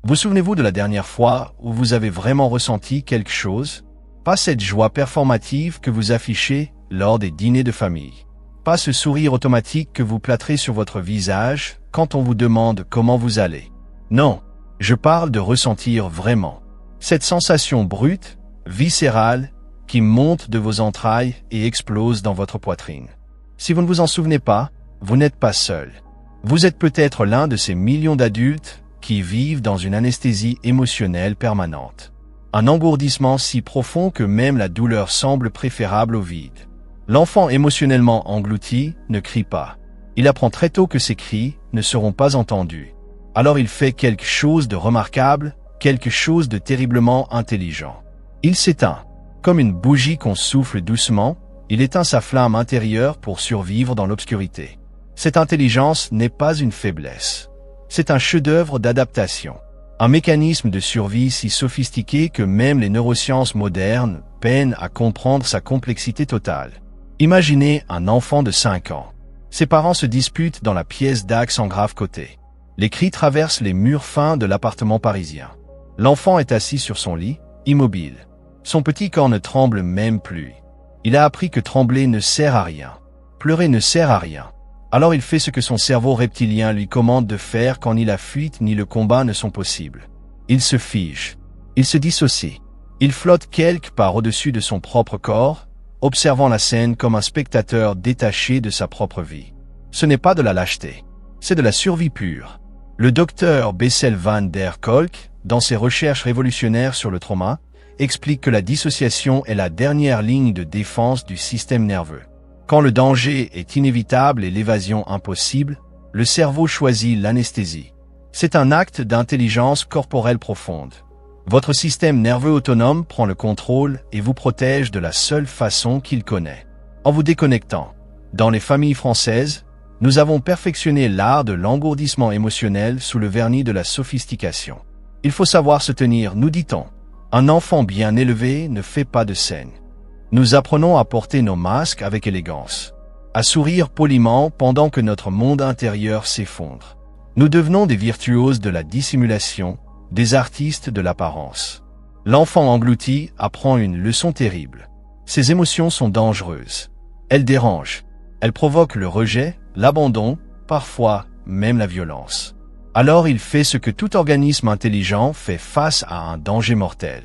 Vous souvenez-vous de la dernière fois où vous avez vraiment ressenti quelque chose? Pas cette joie performative que vous affichez lors des dîners de famille. Pas ce sourire automatique que vous plâtrez sur votre visage quand on vous demande comment vous allez. Non, je parle de ressentir vraiment. Cette sensation brute, viscérale, qui monte de vos entrailles et explose dans votre poitrine. Si vous ne vous en souvenez pas, vous n'êtes pas seul. Vous êtes peut-être l'un de ces millions d'adultes qui vivent dans une anesthésie émotionnelle permanente. Un engourdissement si profond que même la douleur semble préférable au vide. L'enfant émotionnellement englouti ne crie pas. Il apprend très tôt que ses cris ne seront pas entendus. Alors il fait quelque chose de remarquable, quelque chose de terriblement intelligent. Il s'éteint. Comme une bougie qu'on souffle doucement, il éteint sa flamme intérieure pour survivre dans l'obscurité. Cette intelligence n'est pas une faiblesse. C'est un chef-d'œuvre d'adaptation. Un mécanisme de survie si sophistiqué que même les neurosciences modernes peinent à comprendre sa complexité totale. Imaginez un enfant de 5 ans. Ses parents se disputent dans la pièce d'axe en grave côté. Les cris traversent les murs fins de l'appartement parisien. L'enfant est assis sur son lit, immobile. Son petit corps ne tremble même plus. Il a appris que trembler ne sert à rien. Pleurer ne sert à rien. Alors il fait ce que son cerveau reptilien lui commande de faire quand ni la fuite ni le combat ne sont possibles. Il se fige. Il se dissocie. Il flotte quelque part au-dessus de son propre corps, observant la scène comme un spectateur détaché de sa propre vie. Ce n'est pas de la lâcheté. C'est de la survie pure. Le docteur Bessel van der Kolk, dans ses recherches révolutionnaires sur le trauma, explique que la dissociation est la dernière ligne de défense du système nerveux. Quand le danger est inévitable et l'évasion impossible, le cerveau choisit l'anesthésie. C'est un acte d'intelligence corporelle profonde. Votre système nerveux autonome prend le contrôle et vous protège de la seule façon qu'il connaît, en vous déconnectant. Dans les familles françaises, nous avons perfectionné l'art de l'engourdissement émotionnel sous le vernis de la sophistication. Il faut savoir se tenir, nous dit-on. Un enfant bien élevé ne fait pas de scène. Nous apprenons à porter nos masques avec élégance, à sourire poliment pendant que notre monde intérieur s'effondre. Nous devenons des virtuoses de la dissimulation, des artistes de l'apparence. L'enfant englouti apprend une leçon terrible. Ses émotions sont dangereuses. Elles dérangent. Elles provoquent le rejet, l'abandon, parfois même la violence. Alors il fait ce que tout organisme intelligent fait face à un danger mortel.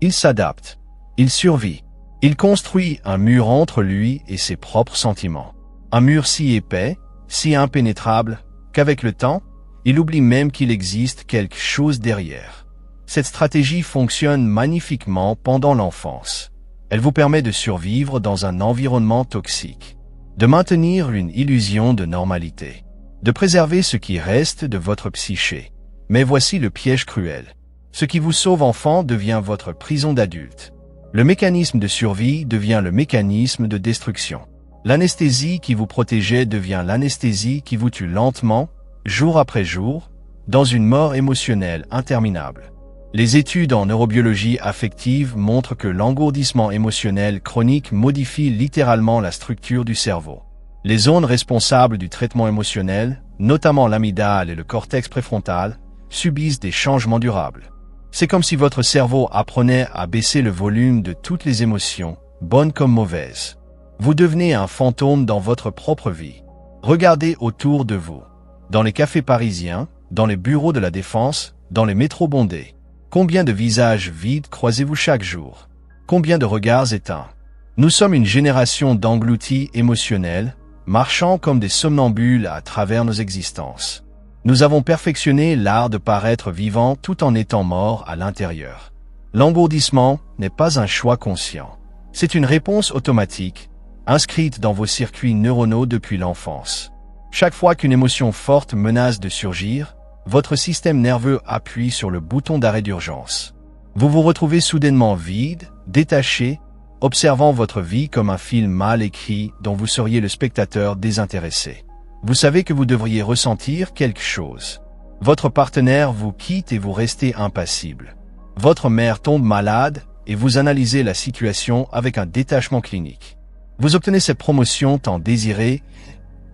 Il s'adapte. Il survit. Il construit un mur entre lui et ses propres sentiments. Un mur si épais, si impénétrable, qu'avec le temps, il oublie même qu'il existe quelque chose derrière. Cette stratégie fonctionne magnifiquement pendant l'enfance. Elle vous permet de survivre dans un environnement toxique, de maintenir une illusion de normalité, de préserver ce qui reste de votre psyché. Mais voici le piège cruel. Ce qui vous sauve enfant devient votre prison d'adulte. Le mécanisme de survie devient le mécanisme de destruction. L'anesthésie qui vous protégeait devient l'anesthésie qui vous tue lentement, jour après jour, dans une mort émotionnelle interminable. Les études en neurobiologie affective montrent que l'engourdissement émotionnel chronique modifie littéralement la structure du cerveau. Les zones responsables du traitement émotionnel, notamment l'amygdale et le cortex préfrontal, subissent des changements durables. C'est comme si votre cerveau apprenait à baisser le volume de toutes les émotions, bonnes comme mauvaises. Vous devenez un fantôme dans votre propre vie. Regardez autour de vous. Dans les cafés parisiens, dans les bureaux de la Défense, dans les métros bondés. Combien de visages vides croisez-vous chaque jour? Combien de regards éteints? Nous sommes une génération d'engloutis émotionnels, marchant comme des somnambules à travers nos existences. Nous avons perfectionné l'art de paraître vivant tout en étant mort à l'intérieur. L'engourdissement n'est pas un choix conscient. C'est une réponse automatique, inscrite dans vos circuits neuronaux depuis l'enfance. Chaque fois qu'une émotion forte menace de surgir, votre système nerveux appuie sur le bouton d'arrêt d'urgence. Vous vous retrouvez soudainement vide, détaché, observant votre vie comme un film mal écrit dont vous seriez le spectateur désintéressé. Vous savez que vous devriez ressentir quelque chose. Votre partenaire vous quitte et vous restez impassible. Votre mère tombe malade et vous analysez la situation avec un détachement clinique. Vous obtenez cette promotion tant désirée,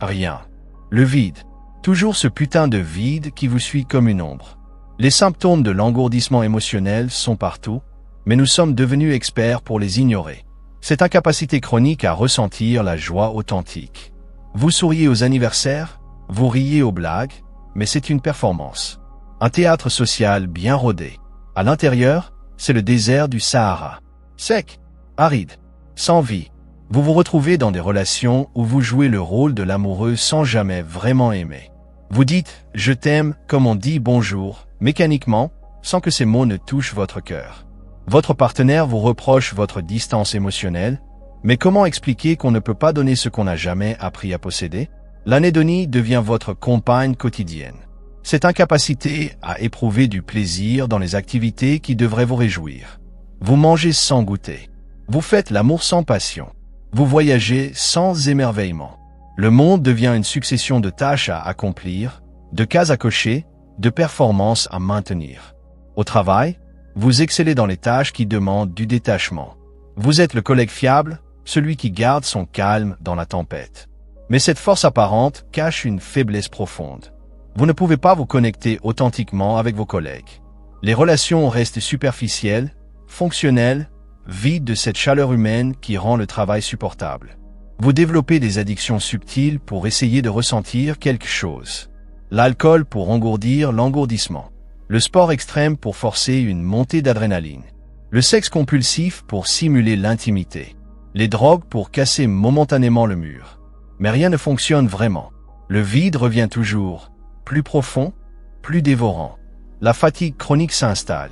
rien. Le vide. Toujours ce putain de vide qui vous suit comme une ombre. Les symptômes de l'engourdissement émotionnel sont partout, mais nous sommes devenus experts pour les ignorer. Cette incapacité chronique à ressentir la joie authentique. Vous souriez aux anniversaires, vous riez aux blagues, mais c'est une performance. Un théâtre social bien rodé. À l'intérieur, c'est le désert du Sahara. Sec, aride, sans vie. Vous vous retrouvez dans des relations où vous jouez le rôle de l'amoureux sans jamais vraiment aimer. Vous dites « je t'aime » comme on dit « bonjour », mécaniquement, sans que ces mots ne touchent votre cœur. Votre partenaire vous reproche votre distance émotionnelle, mais comment expliquer qu'on ne peut pas donner ce qu'on n'a jamais appris à posséder? L'anédonie devient votre compagne quotidienne. Cette incapacité à éprouver du plaisir dans les activités qui devraient vous réjouir. Vous mangez sans goûter. Vous faites l'amour sans passion. Vous voyagez sans émerveillement. Le monde devient une succession de tâches à accomplir, de cases à cocher, de performances à maintenir. Au travail, vous excellez dans les tâches qui demandent du détachement. Vous êtes le collègue fiable, celui qui garde son calme dans la tempête. Mais cette force apparente cache une faiblesse profonde. Vous ne pouvez pas vous connecter authentiquement avec vos collègues. Les relations restent superficielles, fonctionnelles, vides de cette chaleur humaine qui rend le travail supportable. Vous développez des addictions subtiles pour essayer de ressentir quelque chose. L'alcool pour engourdir l'engourdissement. Le sport extrême pour forcer une montée d'adrénaline. Le sexe compulsif pour simuler l'intimité. Les drogues pour casser momentanément le mur. Mais rien ne fonctionne vraiment. Le vide revient toujours, plus profond, plus dévorant. La fatigue chronique s'installe.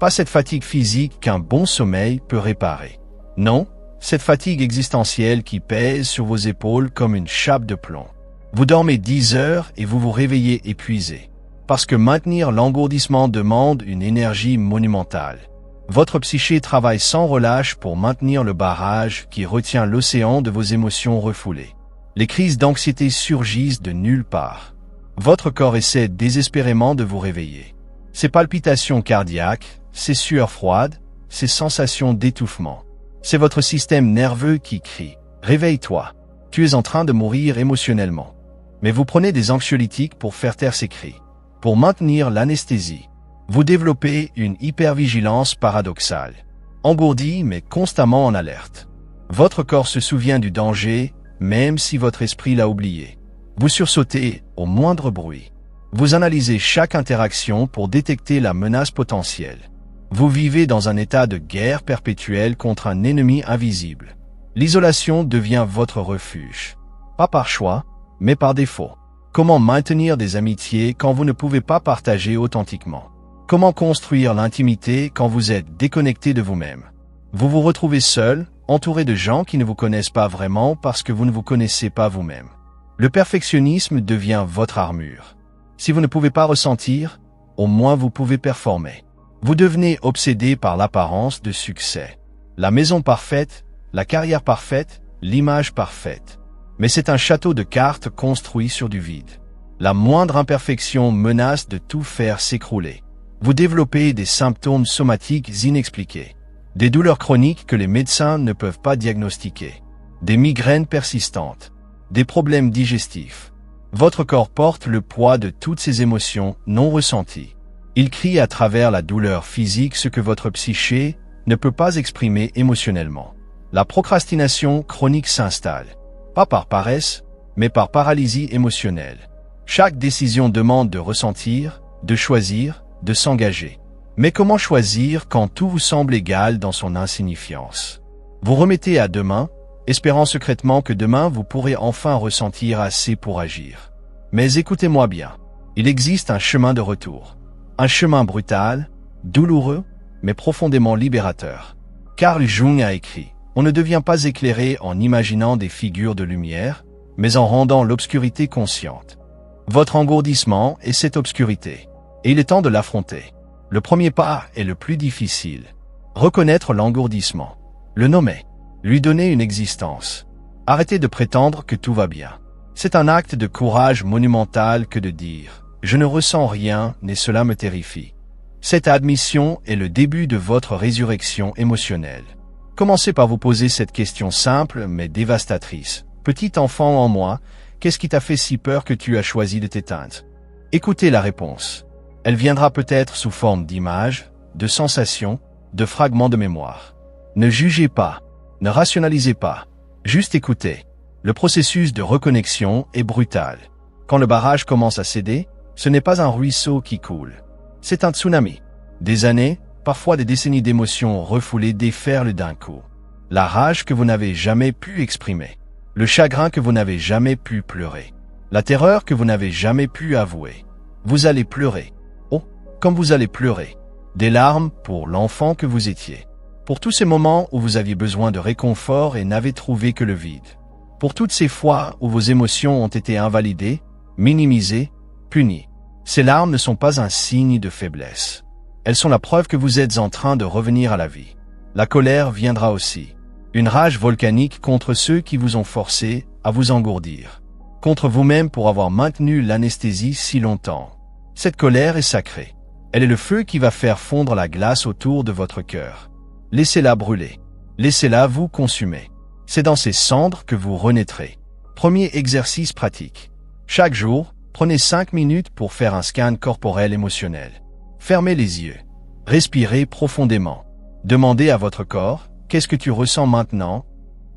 Pas cette fatigue physique qu'un bon sommeil peut réparer. Non, cette fatigue existentielle qui pèse sur vos épaules comme une chape de plomb. Vous dormez 10 heures et vous vous réveillez épuisé. Parce que maintenir l'engourdissement demande une énergie monumentale. Votre psyché travaille sans relâche pour maintenir le barrage qui retient l'océan de vos émotions refoulées. Les crises d'anxiété surgissent de nulle part. Votre corps essaie désespérément de vous réveiller. Ces palpitations cardiaques, ces sueurs froides, ces sensations d'étouffement. C'est votre système nerveux qui crie « Réveille-toi, tu es en train de mourir émotionnellement ». Mais vous prenez des anxiolytiques pour faire taire ces cris. Pour maintenir l'anesthésie, vous développez une hypervigilance paradoxale. Engourdi mais constamment en alerte. Votre corps se souvient du danger, même si votre esprit l'a oublié. Vous sursautez au moindre bruit. Vous analysez chaque interaction pour détecter la menace potentielle. Vous vivez dans un état de guerre perpétuelle contre un ennemi invisible. L'isolation devient votre refuge. Pas par choix, mais par défaut. Comment maintenir des amitiés quand vous ne pouvez pas partager authentiquement? Comment construire l'intimité quand vous êtes déconnecté de vous-même? Vous vous retrouvez seul, entouré de gens qui ne vous connaissent pas vraiment parce que vous ne vous connaissez pas vous-même. Le perfectionnisme devient votre armure. Si vous ne pouvez pas ressentir, au moins vous pouvez performer. Vous devenez obsédé par l'apparence de succès. La maison parfaite, la carrière parfaite, l'image parfaite. Mais c'est un château de cartes construit sur du vide. La moindre imperfection menace de tout faire s'écrouler. Vous développez des symptômes somatiques inexpliqués. Des douleurs chroniques que les médecins ne peuvent pas diagnostiquer. Des migraines persistantes. Des problèmes digestifs. Votre corps porte le poids de toutes ces émotions non ressenties. Il crie à travers la douleur physique ce que votre psyché ne peut pas exprimer émotionnellement. La procrastination chronique s'installe. Pas par paresse, mais par paralysie émotionnelle. Chaque décision demande de ressentir, de choisir, de s'engager. Mais comment choisir quand tout vous semble égal dans son insignifiance? Vous remettez à demain, espérant secrètement que demain vous pourrez enfin ressentir assez pour agir. Mais écoutez-moi bien, il existe un chemin de retour. Un chemin brutal, douloureux, mais profondément libérateur. Carl Jung a écrit « On ne devient pas éclairé en imaginant des figures de lumière, mais en rendant l'obscurité consciente. » Votre engourdissement est cette obscurité, et il est temps de l'affronter. Le premier pas est le plus difficile. Reconnaître l'engourdissement. Le nommer. Lui donner une existence. Arrêtez de prétendre que tout va bien. C'est un acte de courage monumental que de dire « Je ne ressens rien et cela me terrifie ». Cette admission est le début de votre résurrection émotionnelle. Commencez par vous poser cette question simple mais dévastatrice. Petit enfant en moi, qu'est-ce qui t'a fait si peur que tu as choisi de t'éteindre? Écoutez la réponse. Elle viendra peut-être sous forme d'images, de sensations, de fragments de mémoire. Ne jugez pas, ne rationalisez pas, juste écoutez. Le processus de reconnexion est brutal. Quand le barrage commence à céder, ce n'est pas un ruisseau qui coule. C'est un tsunami. Des années, parfois des décennies d'émotions refoulées déferlent d'un coup. La rage que vous n'avez jamais pu exprimer. Le chagrin que vous n'avez jamais pu pleurer. La terreur que vous n'avez jamais pu avouer. Vous allez pleurer. Oh, comme vous allez pleurer. Des larmes pour l'enfant que vous étiez. Pour tous ces moments où vous aviez besoin de réconfort et n'avez trouvé que le vide. Pour toutes ces fois où vos émotions ont été invalidées, minimisées, punies. Ces larmes ne sont pas un signe de faiblesse. Elles sont la preuve que vous êtes en train de revenir à la vie. La colère viendra aussi. Une rage volcanique contre ceux qui vous ont forcé à vous engourdir. Contre vous-même pour avoir maintenu l'anesthésie si longtemps. Cette colère est sacrée. Elle est le feu qui va faire fondre la glace autour de votre cœur. Laissez-la brûler. Laissez-la vous consumer. C'est dans ces cendres que vous renaîtrez. Premier exercice pratique. Chaque jour, prenez 5 minutes pour faire un scan corporel émotionnel. Fermez les yeux. Respirez profondément. Demandez à votre corps, qu'est-ce que tu ressens maintenant?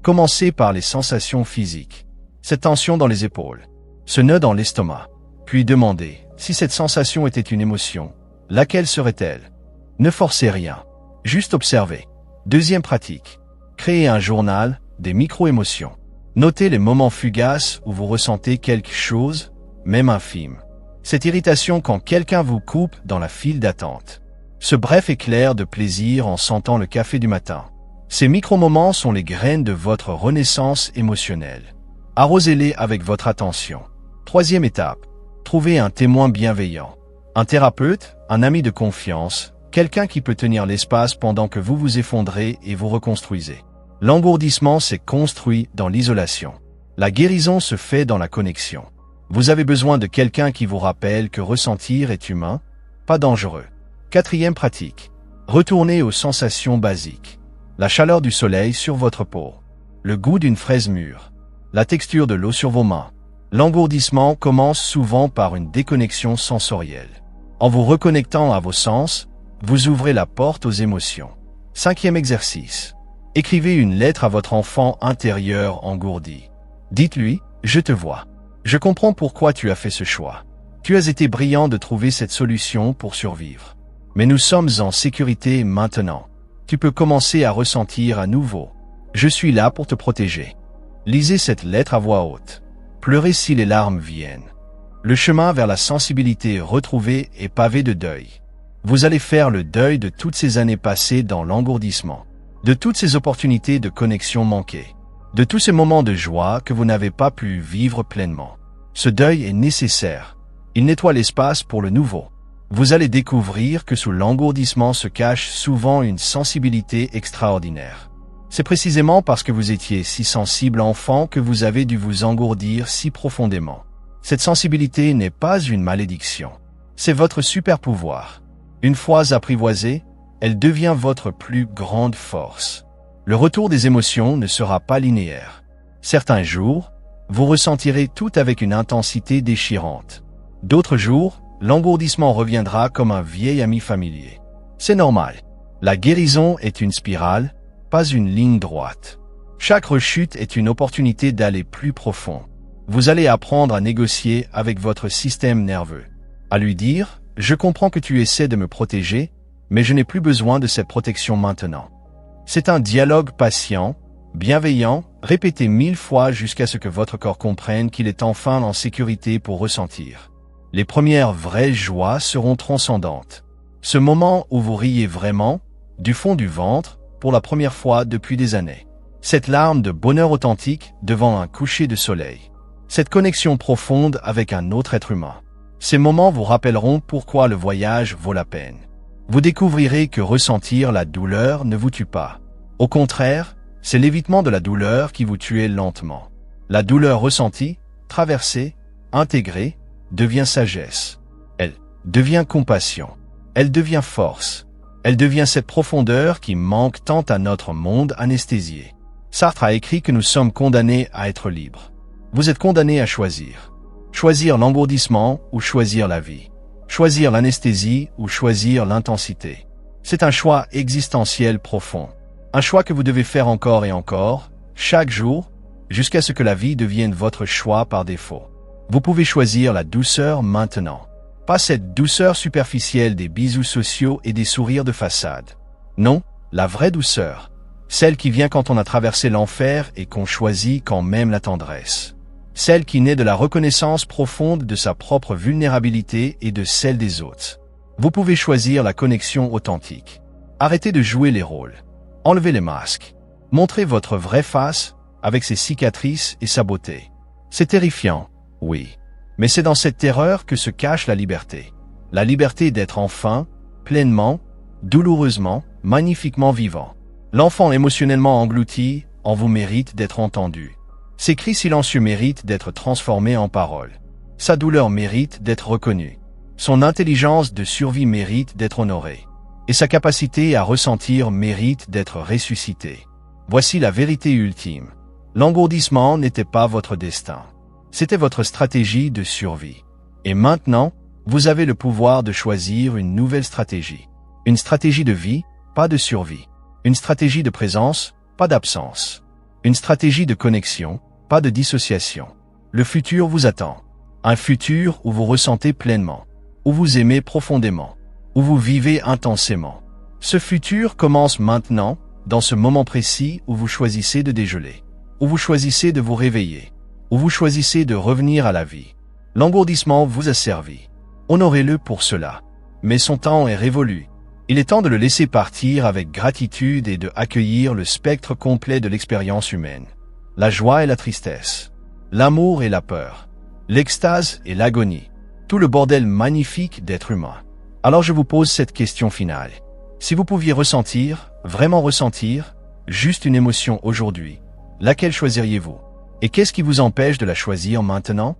Commencez par les sensations physiques. Cette tension dans les épaules. Ce nœud dans l'estomac. Puis demandez, si cette sensation était une émotion, laquelle serait-elle? Ne forcez rien. Juste observez. Deuxième pratique. Créez un journal des micro-émotions. Notez les moments fugaces où vous ressentez quelque chose, même infime. Cette irritation quand quelqu'un vous coupe dans la file d'attente. Ce bref éclair de plaisir en sentant le café du matin. Ces micro-moments sont les graines de votre renaissance émotionnelle. Arrosez-les avec votre attention. Troisième étape. Trouvez un témoin bienveillant. Un thérapeute, un ami de confiance, quelqu'un qui peut tenir l'espace pendant que vous vous effondrez et vous reconstruisez. L'engourdissement s'est construit dans l'isolation. La guérison se fait dans la connexion. Vous avez besoin de quelqu'un qui vous rappelle que ressentir est humain, pas dangereux. Quatrième pratique. Retournez aux sensations basiques. La chaleur du soleil sur votre peau. Le goût d'une fraise mûre. La texture de l'eau sur vos mains. L'engourdissement commence souvent par une déconnexion sensorielle. En vous reconnectant à vos sens, vous ouvrez la porte aux émotions. Cinquième exercice. Écrivez une lettre à votre enfant intérieur engourdi. Dites-lui, je te vois. Je comprends pourquoi tu as fait ce choix. Tu as été brillant de trouver cette solution pour survivre. Mais nous sommes en sécurité maintenant. Tu peux commencer à ressentir à nouveau. Je suis là pour te protéger. Lisez cette lettre à voix haute. Pleurez si les larmes viennent. Le chemin vers la sensibilité retrouvée est pavé de deuil. Vous allez faire le deuil de toutes ces années passées dans l'engourdissement, de toutes ces opportunités de connexion manquées, de tous ces moments de joie que vous n'avez pas pu vivre pleinement. Ce deuil est nécessaire. Il nettoie l'espace pour le nouveau. Vous allez découvrir que sous l'engourdissement se cache souvent une sensibilité extraordinaire. C'est précisément parce que vous étiez si sensible enfant que vous avez dû vous engourdir si profondément. Cette sensibilité n'est pas une malédiction. C'est votre super pouvoir. Une fois apprivoisée, elle devient votre plus grande force. Le retour des émotions ne sera pas linéaire. Certains jours, vous ressentirez tout avec une intensité déchirante. D'autres jours, l'engourdissement reviendra comme un vieil ami familier. C'est normal. La guérison est une spirale, pas une ligne droite. Chaque rechute est une opportunité d'aller plus profond. Vous allez apprendre à négocier avec votre système nerveux. À lui dire, je comprends que tu essaies de me protéger, mais je n'ai plus besoin de cette protection maintenant. C'est un dialogue patient, bienveillant, répété 1000 fois jusqu'à ce que votre corps comprenne qu'il est enfin en sécurité pour ressentir. Les premières vraies joies seront transcendantes. Ce moment où vous riez vraiment, du fond du ventre, pour la première fois depuis des années. Cette larme de bonheur authentique devant un coucher de soleil. Cette connexion profonde avec un autre être humain. Ces moments vous rappelleront pourquoi le voyage vaut la peine. Vous découvrirez que ressentir la douleur ne vous tue pas. Au contraire, c'est l'évitement de la douleur qui vous tue lentement. La douleur ressentie, traversée, intégrée, devient sagesse. Elle devient compassion. Elle devient force. Elle devient cette profondeur qui manque tant à notre monde anesthésié. Sartre a écrit que nous sommes condamnés à être libres. Vous êtes condamnés à choisir. Choisir l'engourdissement ou choisir la vie. Choisir l'anesthésie ou choisir l'intensité. C'est un choix existentiel profond. Un choix que vous devez faire encore et encore, chaque jour, jusqu'à ce que la vie devienne votre choix par défaut. Vous pouvez choisir la douceur maintenant. Pas cette douceur superficielle des bisous sociaux et des sourires de façade. Non, la vraie douceur. Celle qui vient quand on a traversé l'enfer et qu'on choisit quand même la tendresse. Celle qui naît de la reconnaissance profonde de sa propre vulnérabilité et de celle des autres. Vous pouvez choisir la connexion authentique. Arrêtez de jouer les rôles. Enlevez les masques. Montrez votre vraie face avec ses cicatrices et sa beauté. C'est terrifiant, oui. Mais c'est dans cette terreur que se cache la liberté. La liberté d'être enfin, pleinement, douloureusement, magnifiquement vivant. L'enfant émotionnellement englouti en vous mérite d'être entendu. Ses cris silencieux méritent d'être transformés en paroles. Sa douleur mérite d'être reconnue. Son intelligence de survie mérite d'être honorée. Et sa capacité à ressentir mérite d'être ressuscitée. Voici la vérité ultime. L'engourdissement n'était pas votre destin. C'était votre stratégie de survie. Et maintenant, vous avez le pouvoir de choisir une nouvelle stratégie. Une stratégie de vie, pas de survie. Une stratégie de présence, pas d'absence. Une stratégie de connexion, pas de dissociation. Le futur vous attend. Un futur où vous ressentez pleinement, où vous aimez profondément, où vous vivez intensément. Ce futur commence maintenant, dans ce moment précis où vous choisissez de dégeler, où vous choisissez de vous réveiller, où vous choisissez de revenir à la vie. L'engourdissement vous a servi. Honorez-le pour cela. Mais son temps est révolu. Il est temps de le laisser partir avec gratitude et de accueillir le spectre complet de l'expérience humaine. La joie et la tristesse, l'amour et la peur, l'extase et l'agonie, tout le bordel magnifique d'être humain. Alors je vous pose cette question finale. Si vous pouviez ressentir, vraiment ressentir, juste une émotion aujourd'hui, laquelle choisiriez-vous? Et qu'est-ce qui vous empêche de la choisir maintenant?